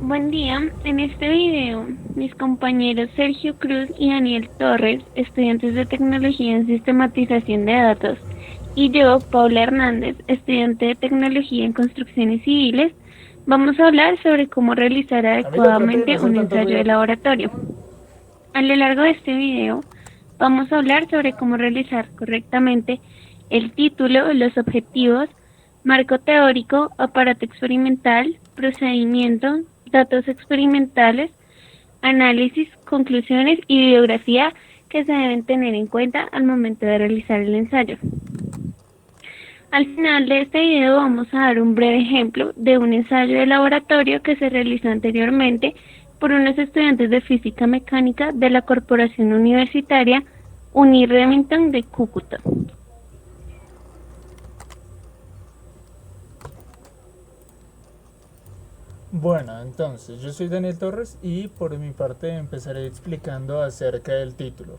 Buen día, en este video mis compañeros Sergio Cruz y Daniel Torres, estudiantes de Tecnología en Sistematización de Datos, y yo, Paula Hernández, estudiante de Tecnología en Construcciones Civiles, vamos a hablar sobre cómo realizar Camilo, trate de no adecuadamente hacer un tanto ensayo de ruido. laboratorio. A lo largo de este video vamos a hablar sobre cómo realizar correctamente el título, los objetivos, marco teórico, aparato experimental, procedimiento, datos experimentales, análisis, conclusiones y bibliografía que se deben tener en cuenta al momento de realizar el ensayo. Al final de este video vamos a dar un breve ejemplo de un ensayo de laboratorio que se realizó anteriormente por unos estudiantes de física mecánica de la Corporación Universitaria Uniremington de Cúcuta. Bueno, entonces, yo soy Daniel Torres y por mi parte empezaré explicando acerca del título.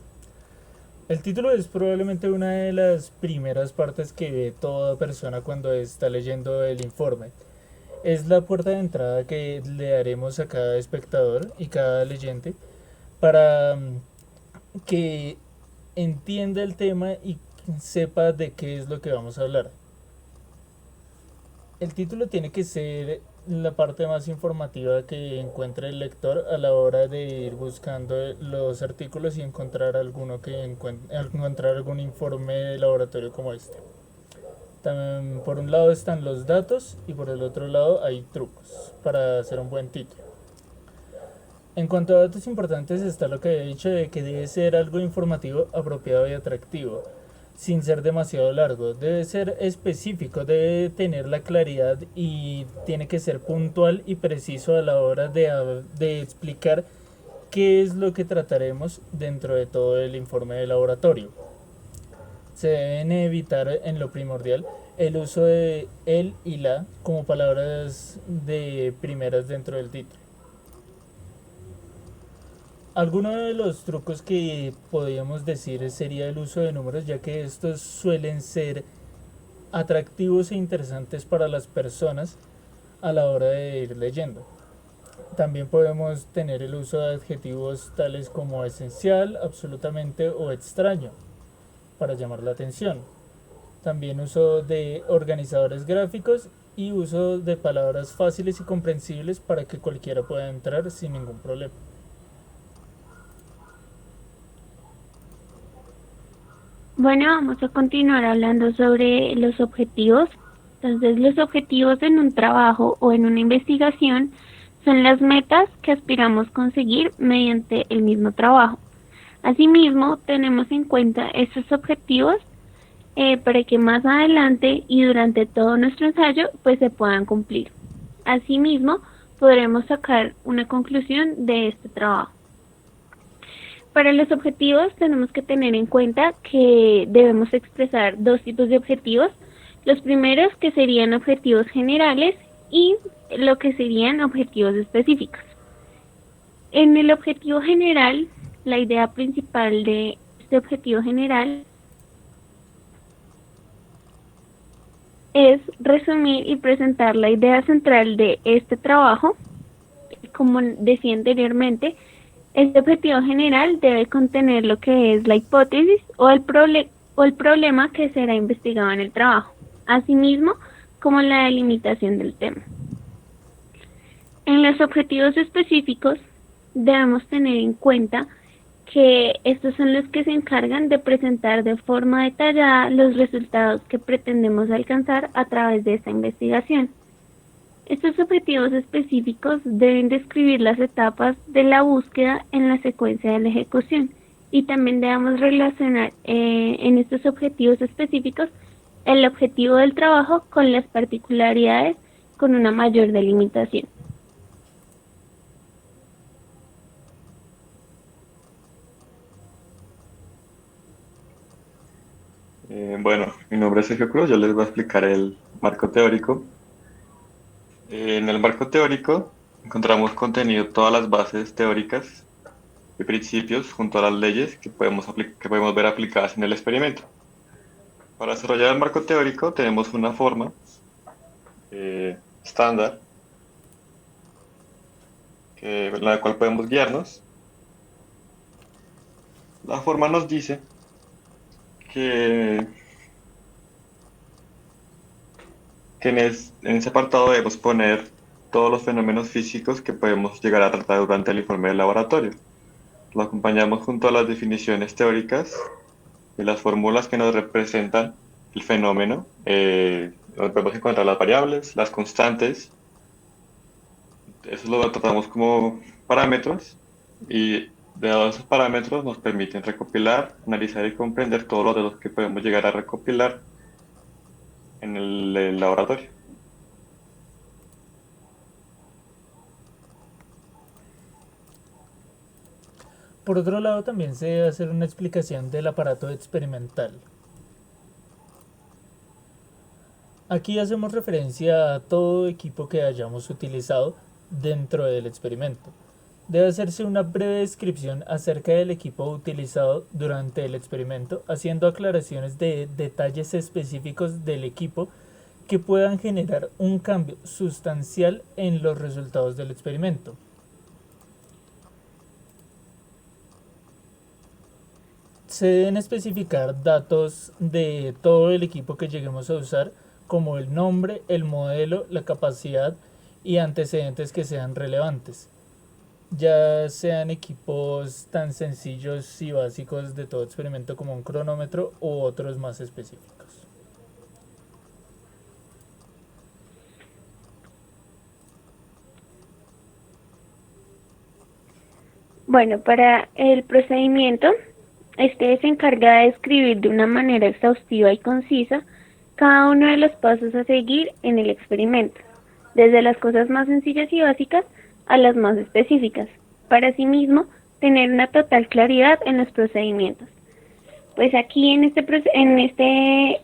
El título es probablemente una de las primeras partes que ve toda persona cuando está leyendo el informe. Es la puerta de entrada que le daremos a cada espectador y cada leyente para que entienda el tema y sepa de qué es lo que vamos a hablar. El título tiene que ser la parte más informativa que encuentre el lector a la hora de ir buscando los artículos y encontrar encontrar algún informe de laboratorio como este. También por un lado están los datos y por el otro lado hay trucos para hacer un buen título. En cuanto a datos importantes está lo que he dicho de que debe ser algo informativo, apropiado y atractivo, sin ser demasiado largo. Debe ser específico, debe tener la claridad y tiene que ser puntual y preciso a la hora de explicar qué es lo que trataremos dentro de todo el informe de laboratorio. Se deben evitar en lo primordial el uso de el y la como palabras de primeras dentro del título. Algunos de los trucos que podríamos decir sería el uso de números, ya que estos suelen ser atractivos e interesantes para las personas a la hora de ir leyendo. También podemos tener el uso de adjetivos tales como esencial, absolutamente o extraño para llamar la atención. También uso de organizadores gráficos y uso de palabras fáciles y comprensibles para que cualquiera pueda entrar sin ningún problema. Bueno, vamos a continuar hablando sobre los objetivos. Entonces, los objetivos en un trabajo o en una investigación son las metas que aspiramos conseguir mediante el mismo trabajo. Asimismo, tenemos en cuenta estos objetivos para que más adelante y durante todo nuestro ensayo pues se puedan cumplir. Asimismo, podremos sacar una conclusión de este trabajo. Para los objetivos tenemos que tener en cuenta que debemos expresar dos tipos de objetivos. Los primeros que serían objetivos generales y lo que serían objetivos específicos. En el objetivo general, la idea principal de este objetivo general es resumir y presentar la idea central de este trabajo. Como decía anteriormente, este objetivo general debe contener lo que es la hipótesis o el problema que será investigado en el trabajo, asimismo como la delimitación del tema. En los objetivos específicos debemos tener en cuenta que estos son los que se encargan de presentar de forma detallada los resultados que pretendemos alcanzar a través de esta investigación. Estos objetivos específicos deben describir las etapas de la búsqueda en la secuencia de la ejecución y también debemos relacionar en estos objetivos específicos el objetivo del trabajo con las particularidades con una mayor delimitación. Bueno, mi nombre es Sergio Cruz, yo les voy a explicar el marco teórico. En el marco teórico encontramos contenido todas las bases teóricas y principios junto a las leyes que podemos ver aplicadas en el experimento. Para desarrollar el marco teórico tenemos una forma estándar la cual podemos guiarnos. La forma nos dice que, en ese apartado debemos poner todos los fenómenos físicos que podemos llegar a tratar durante el informe del laboratorio. Lo acompañamos junto a las definiciones teóricas y las fórmulas que nos representan el fenómeno, donde podemos encontrar las variables, las constantes. Eso lo tratamos como parámetros y de esos parámetros nos permiten recopilar, analizar y comprender todos los datos que podemos llegar a recopilar en el laboratorio. Por otro lado, también se debe hacer una explicación del aparato experimental. Aquí hacemos referencia a todo equipo que hayamos utilizado dentro del experimento. Debe hacerse una breve descripción acerca del equipo utilizado durante el experimento, haciendo aclaraciones de detalles específicos del equipo que puedan generar un cambio sustancial en los resultados del experimento. Se deben especificar datos de todo el equipo que lleguemos a usar, como el nombre, el modelo, la capacidad y antecedentes que sean relevantes, ya sean equipos tan sencillos y básicos de todo experimento como un cronómetro u otros más específicos. Bueno, para el procedimiento, este se encarga de describir de una manera exhaustiva y concisa cada uno de los pasos a seguir en el experimento, desde las cosas más sencillas y básicas a las más específicas, para asimismo tener una total claridad en los procedimientos. Pues aquí en este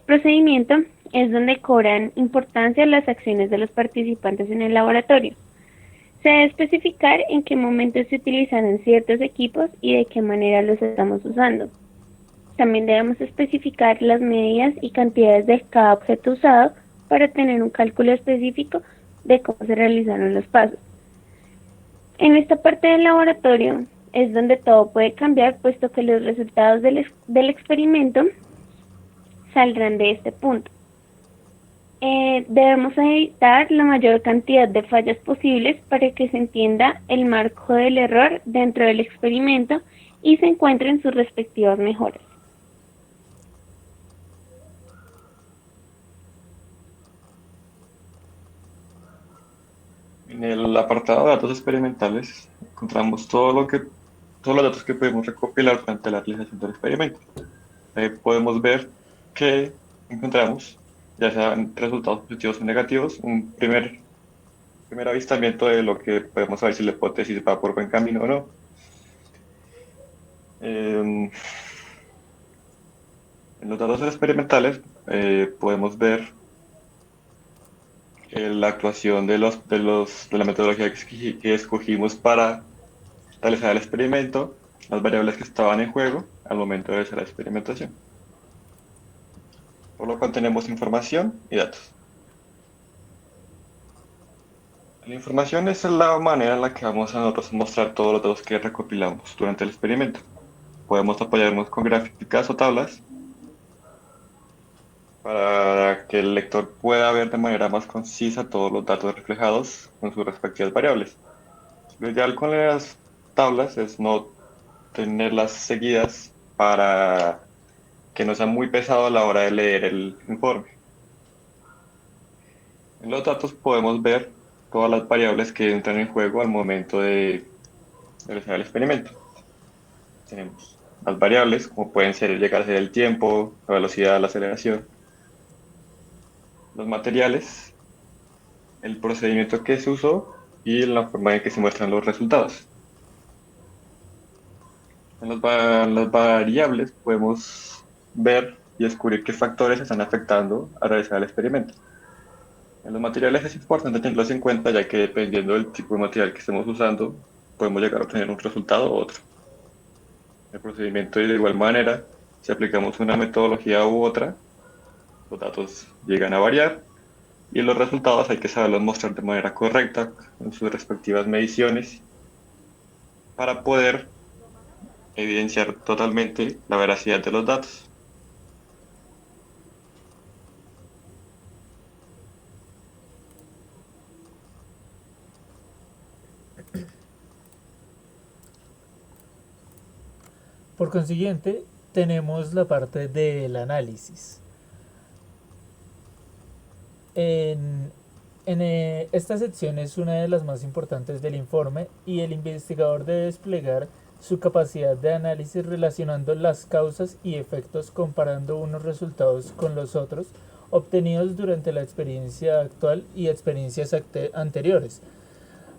procedimiento es donde cobran importancia las acciones de los participantes en el laboratorio. Se debe especificar en qué momento se utilizarán ciertos equipos y de qué manera los estamos usando. También debemos especificar las medidas y cantidades de cada objeto usado para tener un cálculo específico de cómo se realizaron los pasos. En esta parte del laboratorio es donde todo puede cambiar, puesto que los resultados del experimento saldrán de este punto. Debemos evitar la mayor cantidad de fallas posibles para que se entienda el marco del error dentro del experimento y se encuentren sus respectivas mejoras. En el apartado de datos experimentales encontramos todos los datos que podemos recopilar durante la realización del experimento. Podemos ver que encontramos, ya sean resultados positivos o negativos, un primer avistamiento de lo que podemos saber si la hipótesis va por buen camino o no. En los datos experimentales podemos ver la actuación de la metodología que escogimos para realizar el experimento, las variables que estaban en juego al momento de realizar la experimentación. Por lo cual tenemos información y datos. La información es la manera en la que vamos a nosotros mostrar todos los datos que recopilamos durante el experimento. Podemos apoyarnos con gráficas o tablas para que el lector pueda ver de manera más concisa todos los datos reflejados con sus respectivas variables. Lo ideal con las tablas es no tenerlas seguidas para que no sea muy pesado a la hora de leer el informe. En los datos podemos ver todas las variables que entran en juego al momento de realizar el experimento. Tenemos las variables, como pueden llegar a ser el tiempo, la velocidad, la aceleración, los materiales, el procedimiento que se usó y la forma en que se muestran los resultados. En las variables podemos ver y descubrir qué factores están afectando a realizar el experimento. En los materiales es importante tenerlos en cuenta, ya que dependiendo del tipo de material que estemos usando, podemos llegar a obtener un resultado u otro. El procedimiento de igual manera, si aplicamos una metodología u otra, los datos llegan a variar y los resultados hay que saberlos mostrar de manera correcta con sus respectivas mediciones para poder evidenciar totalmente la veracidad de los datos. Por consiguiente, tenemos la parte del análisis. Esta sección es una de las más importantes del informe y el investigador debe desplegar su capacidad de análisis relacionando las causas y efectos, comparando unos resultados con los otros obtenidos durante la experiencia actual y experiencias anteriores.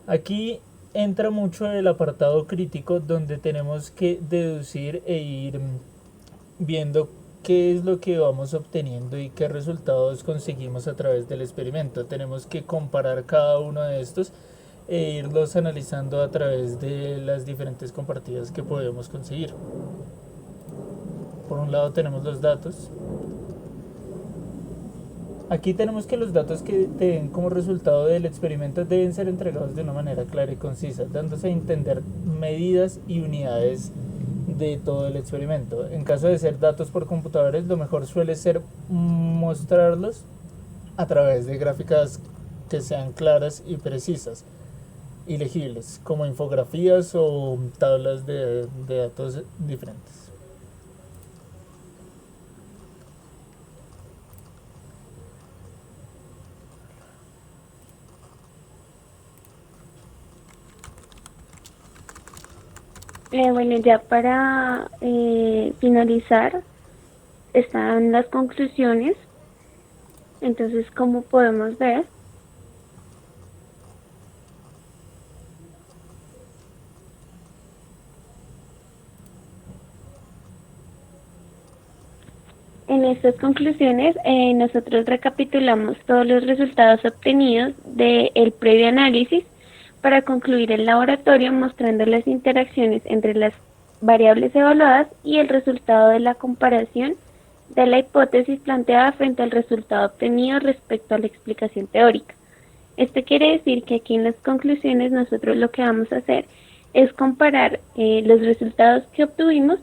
Aquí entra mucho el apartado crítico, donde tenemos que deducir e ir viendo qué es lo que vamos obteniendo y qué resultados conseguimos a través del experimento. Tenemos que comparar cada uno de estos e irlos analizando a través de las diferentes compartidas que podemos conseguir. Por un lado tenemos los datos. Aquí tenemos que los datos que te den como resultado del experimento deben ser entregados de una manera clara y concisa, dándose a entender medidas y unidades de todo el experimento. En caso de ser datos por computadores, lo mejor suele ser mostrarlos a través de gráficas que sean claras y precisas y legibles, como infografías o tablas de datos diferentes. Bueno, ya para finalizar, están las conclusiones. Entonces, como podemos ver, en estas conclusiones nosotros recapitulamos todos los resultados obtenidos del previo análisis para concluir el laboratorio, mostrando las interacciones entre las variables evaluadas y el resultado de la comparación de la hipótesis planteada frente al resultado obtenido respecto a la explicación teórica. Esto quiere decir que aquí en las conclusiones nosotros lo que vamos a hacer es comparar los resultados que obtuvimos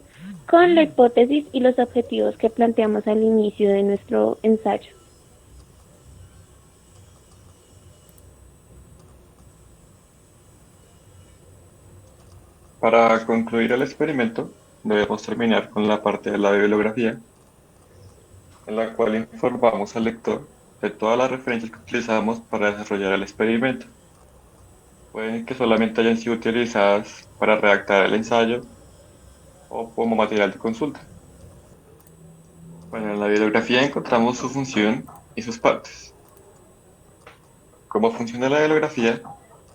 con la hipótesis y los objetivos que planteamos al inicio de nuestro ensayo. Para concluir el experimento, debemos terminar con la parte de la bibliografía, en la cual informamos al lector de todas las referencias que utilizamos para desarrollar el experimento. Pueden que solamente hayan sido utilizadas para redactar el ensayo o como material de consulta. Bueno, en la bibliografía encontramos su función y sus partes. ¿Cómo funciona la bibliografía?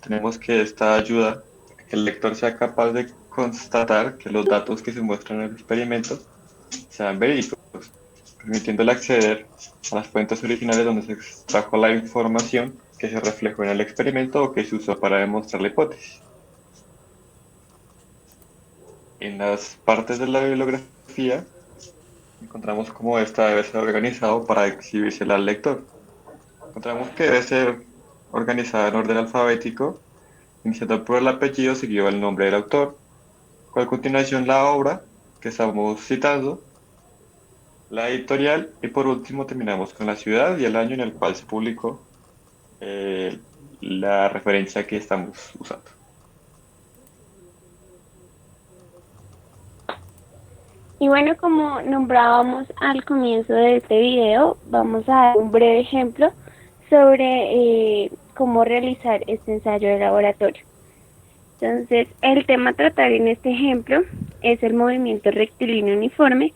Tenemos que esta ayuda a que el lector sea capaz de constatar que los datos que se muestran en el experimento sean verídicos, permitiéndole acceder a las fuentes originales donde se extrajo la información que se reflejó en el experimento o que se usó para demostrar la hipótesis. En las partes de la bibliografía encontramos cómo esta debe ser organizado para exhibírsela al lector. Encontramos que debe ser organizada en orden alfabético, iniciando por el apellido seguido el nombre del autor, con a continuación la obra que estamos citando, la editorial y por último terminamos con la ciudad y el año en el cual se publicó la referencia que estamos usando. Y bueno, como nombrábamos al comienzo de este video, vamos a dar un breve ejemplo sobre cómo realizar este ensayo de laboratorio. Entonces, el tema a tratar en este ejemplo es el movimiento rectilíneo uniforme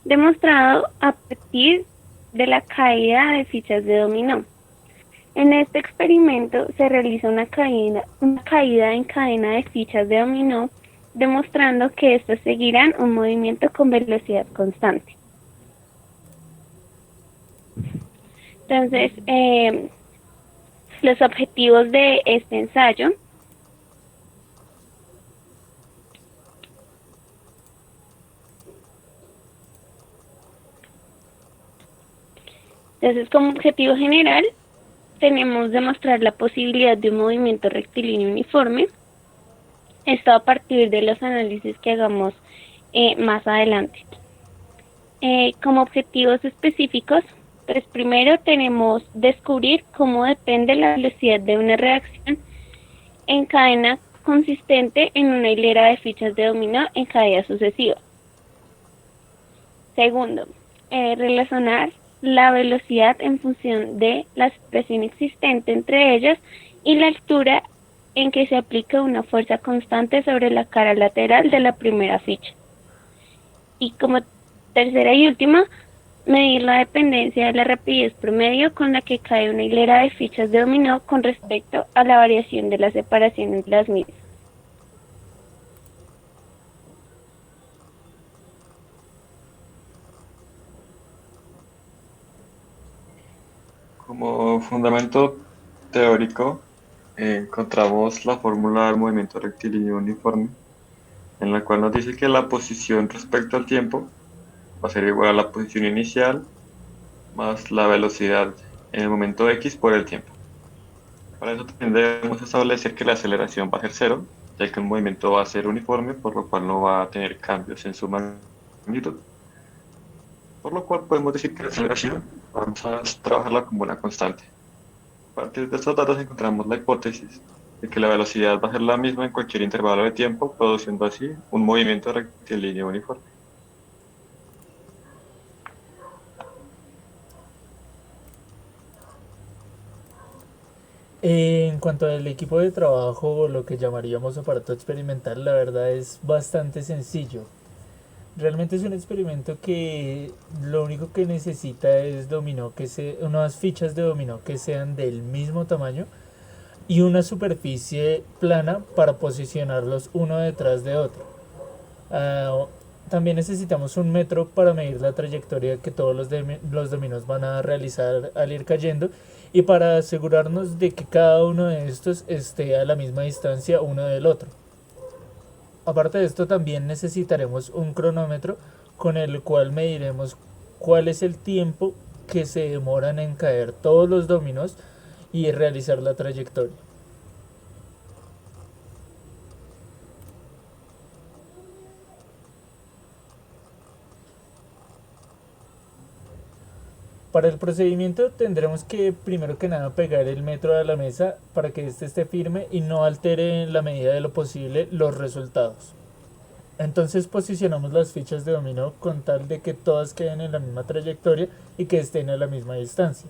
demostrado a partir de la caída de fichas de dominó. En este experimento se realiza una caída en cadena de fichas de dominó, demostrando que estos seguirán un movimiento con velocidad constante. Entonces, los objetivos de este ensayo como objetivo general tenemos demostrar la posibilidad de un movimiento rectilíneo uniforme, Esto a partir de los análisis que hagamos más adelante. Como objetivos específicos, pues primero tenemos descubrir cómo depende la velocidad de una reacción en cadena consistente en una hilera de fichas de dominó en cadena sucesiva. Segundo, relacionar la velocidad en función de la presión existente entre ellas y la altura en que se aplica una fuerza constante sobre la cara lateral de la primera ficha. Y como tercera y última, medir la dependencia de la rapidez promedio con la que cae una hilera de fichas de dominó con respecto a la variación de la separación entre las mismas. Como fundamento teórico, encontramos la fórmula del movimiento rectilíneo uniforme, en la cual nos dice que la posición respecto al tiempo va a ser igual a la posición inicial más la velocidad en el momento X por el tiempo. Para eso también debemos establecer que la aceleración va a ser cero, ya que el movimiento va a ser uniforme, por lo cual no va a tener cambios en su magnitud. Por lo cual podemos decir que la aceleración vamos a trabajarla como una constante. A partir de estos datos encontramos la hipótesis de que la velocidad va a ser la misma en cualquier intervalo de tiempo, produciendo así un movimiento rectilíneo uniforme. En cuanto al equipo de trabajo o lo que llamaríamos aparato experimental, la verdad es bastante sencillo. Realmente es un experimento que lo único que necesita es unas fichas de dominó que sean del mismo tamaño y una superficie plana para posicionarlos uno detrás de otro. Ah, también necesitamos un metro para medir la trayectoria que todos los dominos van a realizar al ir cayendo y para asegurarnos de que cada uno de estos esté a la misma distancia uno del otro. Aparte de esto, también necesitaremos un cronómetro con el cual mediremos cuál es el tiempo que se demoran en caer todos los dominos y realizar la trayectoria. Para el procedimiento tendremos que primero que nada pegar el metro a la mesa para que éste esté firme y no altere en la medida de lo posible los resultados. Entonces posicionamos las fichas de dominó con tal de que todas queden en la misma trayectoria y que estén a la misma distancia.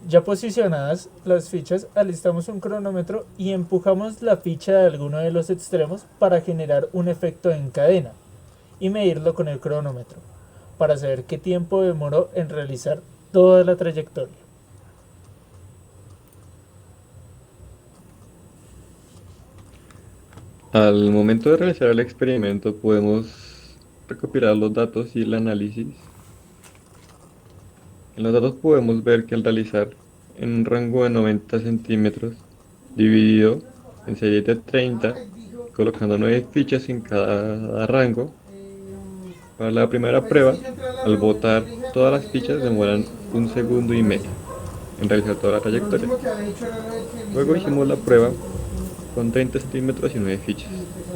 Ya posicionadas las fichas, alistamos un cronómetro y empujamos la ficha de alguno de los extremos para generar un efecto en cadena y medirlo con el cronómetro para saber qué tiempo demoró en realizar toda la trayectoria. Al momento de realizar el experimento podemos recopilar los datos y el análisis. En los datos podemos ver que al realizar en un rango de 90 centímetros dividido en series de 30, colocando 9 fichas en cada rango, para la primera prueba, al botar todas las fichas demoran 1,5 segundos en realizar toda la trayectoria. Luego hicimos la prueba con 30 centímetros y 9 fichas,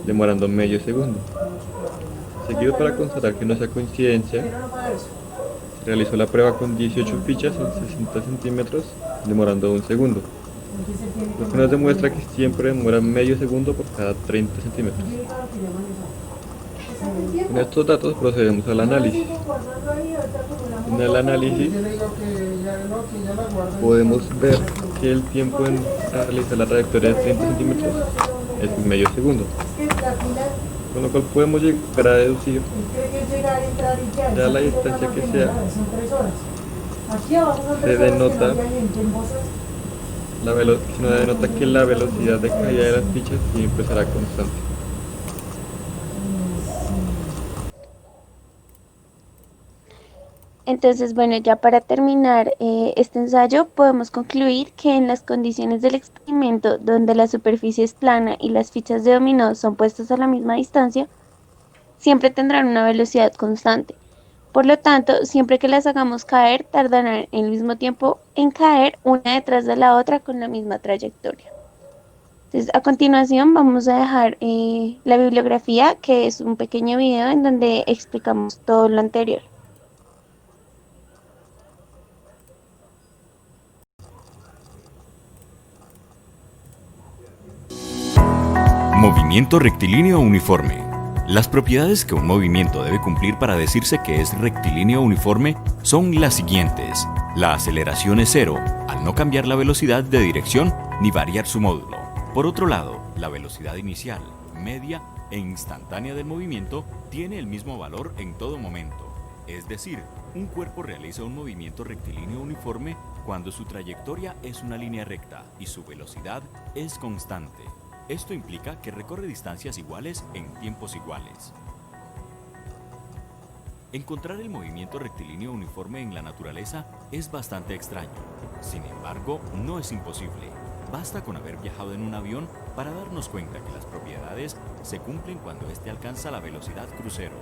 demorando medio segundo. Seguido, para constatar que no sea coincidencia, se realizó la prueba con 18 fichas en 60 centímetros, demorando 1 segundo, lo que nos demuestra que siempre demora medio segundo por cada 30 centímetros. Con estos datos procedemos al análisis. En el análisis podemos ver que el tiempo en realizar la trayectoria de 30 centímetros es medio segundo, con lo cual podemos llegar a deducir ya la distancia que sea, se denota que la velocidad de caída de las fichas siempre será constante. Entonces, bueno, ya para terminar este ensayo, podemos concluir que en las condiciones del experimento donde la superficie es plana y las fichas de dominó son puestas a la misma distancia, siempre tendrán una velocidad constante. Por lo tanto, siempre que las hagamos caer, tardarán el mismo tiempo en caer una detrás de la otra con la misma trayectoria. Entonces, a continuación vamos a dejar la bibliografía, que es un pequeño video en donde explicamos todo lo anterior. Movimiento rectilíneo uniforme. Las propiedades que un movimiento debe cumplir para decirse que es rectilíneo uniforme son las siguientes. La aceleración es cero, al no cambiar la velocidad de dirección ni variar su módulo. Por otro lado, la velocidad inicial, media e instantánea del movimiento tiene el mismo valor en todo momento. Es decir, un cuerpo realiza un movimiento rectilíneo uniforme cuando su trayectoria es una línea recta y su velocidad es constante. Esto implica que recorre distancias iguales en tiempos iguales. Encontrar el movimiento rectilíneo uniforme en la naturaleza es bastante extraño. Sin embargo, no es imposible. Basta con haber viajado en un avión para darnos cuenta que las propiedades se cumplen cuando éste alcanza la velocidad crucero.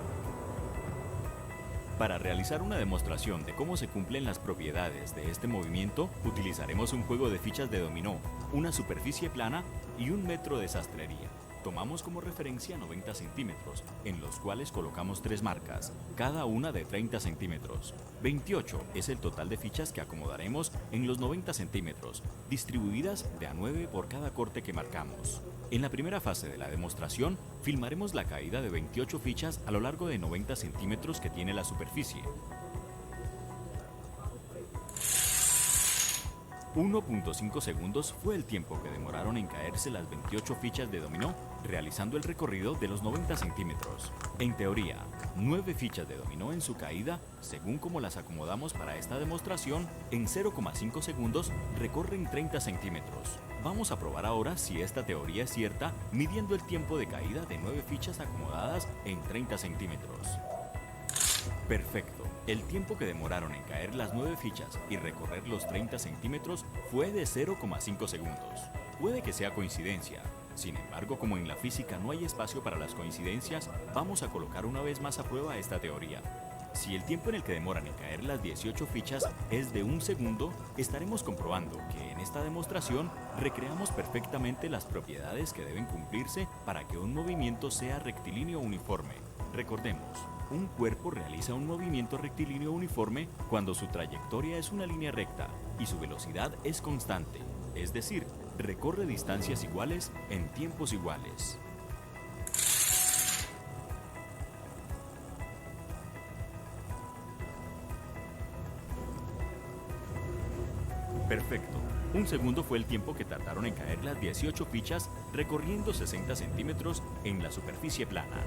Para realizar una demostración de cómo se cumplen las propiedades de este movimiento, utilizaremos un juego de fichas de dominó, una superficie plana y un metro de sastrería. Tomamos como referencia 90 centímetros, en los cuales colocamos 3 marcas, cada una de 30 centímetros. 28 es el total de fichas que acomodaremos en los 90 centímetros, distribuidas de a 9 por cada corte que marcamos. En la primera fase de la demostración, filmaremos la caída de 28 fichas a lo largo de 90 centímetros que tiene la superficie. 1.5 segundos fue el tiempo que demoraron en caerse las 28 fichas de dominó realizando el recorrido de los 90 centímetros. En teoría, 9 fichas de dominó en su caída, según como las acomodamos para esta demostración, en 0,5 segundos recorren 30 centímetros. Vamos a probar ahora si esta teoría es cierta midiendo el tiempo de caída de 9 fichas acomodadas en 30 centímetros. Perfecto. El tiempo que demoraron en caer las 9 fichas y recorrer los 30 centímetros fue de 0,5 segundos. Puede que sea coincidencia. Sin embargo, como en la física no hay espacio para las coincidencias, vamos a colocar una vez más a prueba esta teoría. Si el tiempo en el que demoran en caer las 18 fichas es de 1 segundo, estaremos comprobando que en esta demostración recreamos perfectamente las propiedades que deben cumplirse para que un movimiento sea rectilíneo uniforme. Recordemos, un cuerpo realiza un movimiento rectilíneo uniforme cuando su trayectoria es una línea recta y su velocidad es constante, es decir, recorre distancias iguales en tiempos iguales. Perfecto. 1 segundo fue el tiempo que tardaron en caer las 18 fichas recorriendo 60 centímetros en la superficie plana.